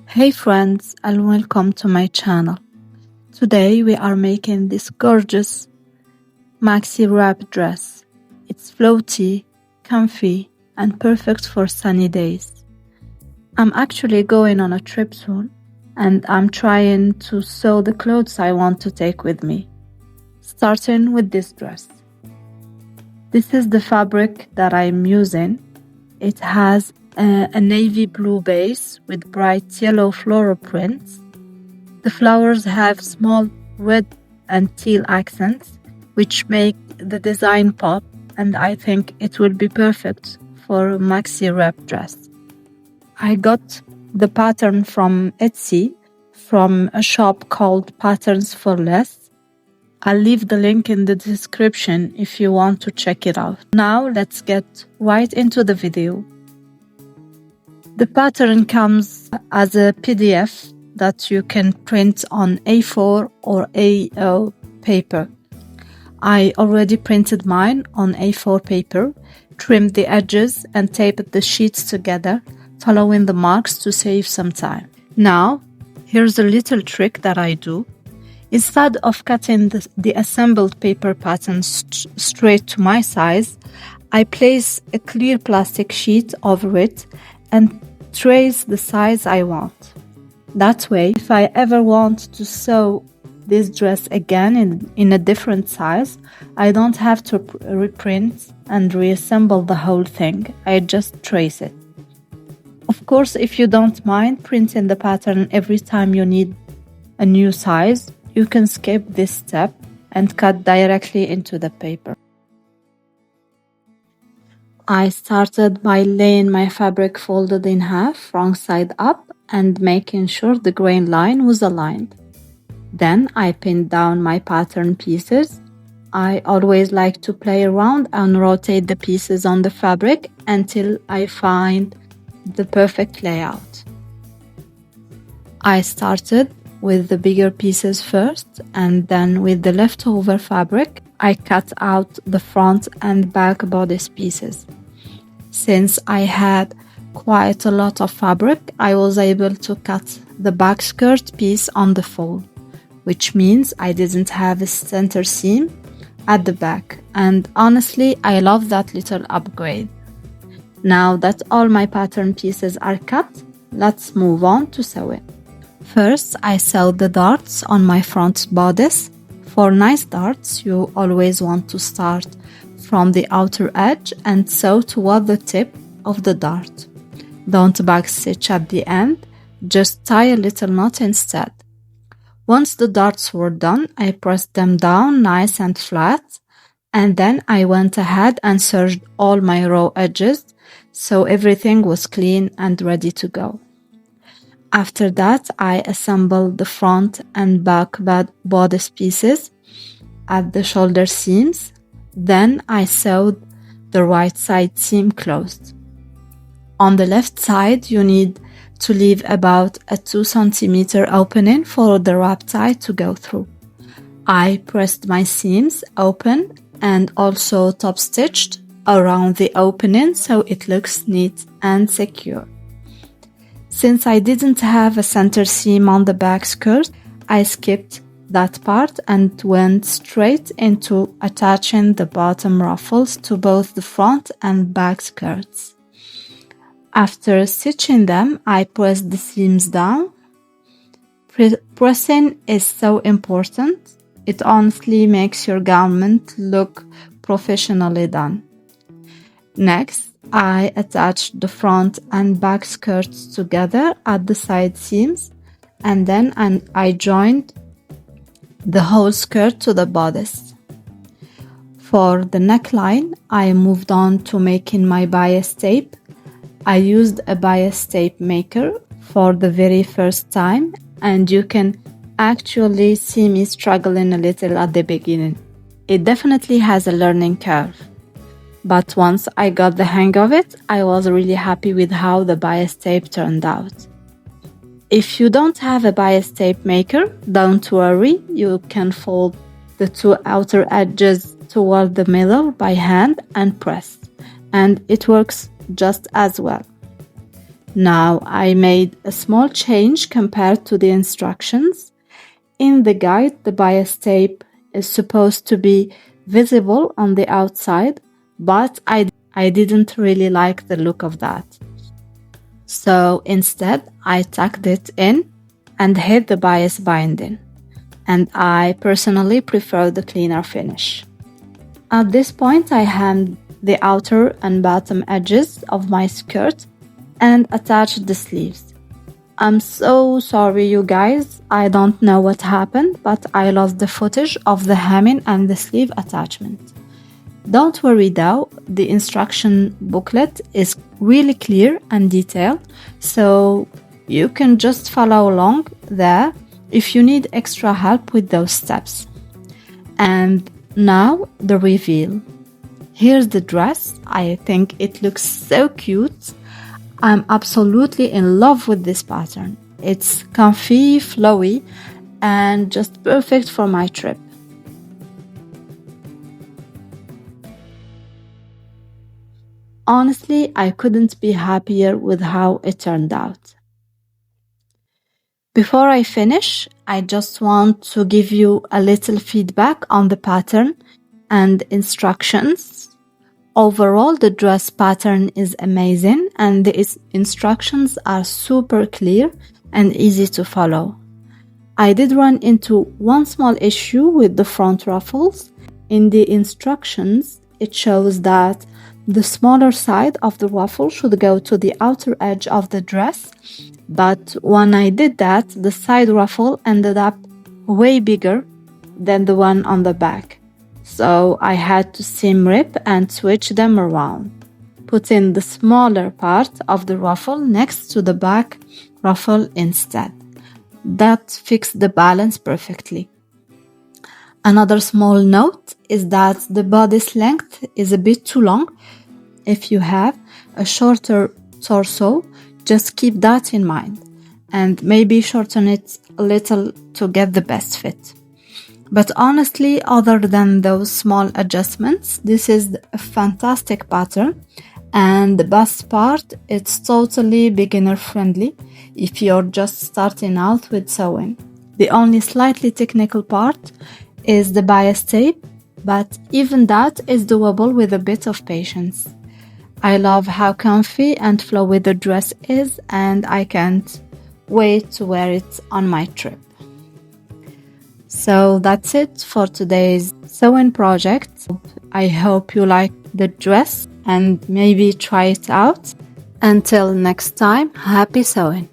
Hey friends, and welcome to my channel. Today we are making this gorgeous maxi wrap dress. It's floaty, comfy, and perfect for sunny days. I'm actually going on a trip soon, and I'm trying to sew the clothes I want to take with me, starting with this dress. This is the fabric that I'm using. It has a navy blue base with bright yellow floral prints. The flowers have small red and teal accents, which make the design pop, and I think it will be perfect for a maxi wrap dress. I got the pattern from Etsy, from a shop called Patterns for Less. I'll leave the link in the description if you want to check it out. Now let's get right into the video. The pattern comes as a PDF that you can print on A4 or A0 paper. I already printed mine on A4 paper, trimmed the edges and taped the sheets together, following the marks to save some time. Now, here's a little trick that I do. Instead of cutting the assembled paper pattern straight to my size, I place a clear plastic sheet over it and trace the size I want. That way, if I ever want to sew this dress again in a different size, I don't have to reprint and reassemble the whole thing. I just trace it. Of course, if you don't mind printing the pattern every time you need a new size, you can skip this step and cut directly into the paper. I started by laying my fabric folded in half, wrong side up, and making sure the grain line was aligned. Then I pinned down my pattern pieces. I always like to play around and rotate the pieces on the fabric until I find the perfect layout. I started with the bigger pieces first, and then with the leftover fabric, I cut out the front and back bodice pieces. Since I had quite a lot of fabric, I was able to cut the back skirt piece on the fold, which means I didn't have a center seam at the back, and honestly, I love that little upgrade. Now that all my pattern pieces are cut, let's move on to sewing. First, I sewed the darts on my front bodice. For nice darts, you always want to start from the outer edge and sew toward the tip of the dart. Don't backstitch at the end, just tie a little knot instead. Once the darts were done, I pressed them down nice and flat, and then I went ahead and serged all my raw edges so everything was clean and ready to go. After that, I assembled the front and back bodice pieces at the shoulder seams. Then I sewed the right side seam closed. On the left side, you need to leave about a 2 cm opening for the wrap tie to go through. I pressed my seams open and also top stitched around the opening so it looks neat and secure. Since I didn't have a center seam on the back skirt, I skipped that part and went straight into attaching the bottom ruffles to both the front and back skirts. After stitching them, I pressed the seams down. Pressing is so important. It honestly makes your garment look professionally done. Next, I attached the front and back skirts together at the side seams, and then I joined the whole skirt to the bodice. For the neckline, I moved on to making my bias tape. I used a bias tape maker for the very first time, and you can actually see me struggling a little at the beginning. It definitely has a learning curve. But once I got the hang of it, I was really happy with how the bias tape turned out. If you don't have a bias tape maker, don't worry, you can fold the 2 outer edges toward the middle by hand and press, and it works just as well. Now I made a small change compared to the instructions. In the guide, the bias tape is supposed to be visible on the outside, but I didn't really like the look of that. So instead, I tucked it in and hid the bias binding, and I personally prefer the cleaner finish. At this point, I hemmed the outer and bottom edges of my skirt and attached the sleeves. I'm so sorry, you guys. I don't know what happened, but I lost the footage of the hemming and the sleeve attachment. Don't worry though, the instruction booklet is really clear and detailed, so you can just follow along there if you need extra help with those steps. And now the reveal. Here's the dress. I think it looks so cute. I'm absolutely in love with this pattern. It's comfy, flowy, and just perfect for my trip. Honestly, I couldn't be happier with how it turned out. Before I finish, I just want to give you a little feedback on the pattern and instructions. Overall, the dress pattern is amazing and the instructions are super clear and easy to follow. I did run into one small issue with the front ruffles. In the instructions, it shows that the smaller side of the ruffle should go to the outer edge of the dress, but when I did that, the side ruffle ended up way bigger than the one on the back. So I had to seam rip and switch them around. Put in the smaller part of the ruffle next to the back ruffle instead. That fixed the balance perfectly. Another small note is that the bodice length is a bit too long. If you have a shorter torso, just keep that in mind and maybe shorten it a little to get the best fit. But honestly, other than those small adjustments, this is a fantastic pattern, and the best part, it's totally beginner friendly if you're just starting out with sewing. The only slightly technical part is the bias tape, but even that is doable with a bit of patience. I love how comfy and flowy the dress is, and I can't wait to wear it on my trip. So that's it for today's sewing project. I hope you like the dress and maybe try it out. Until next time, happy sewing!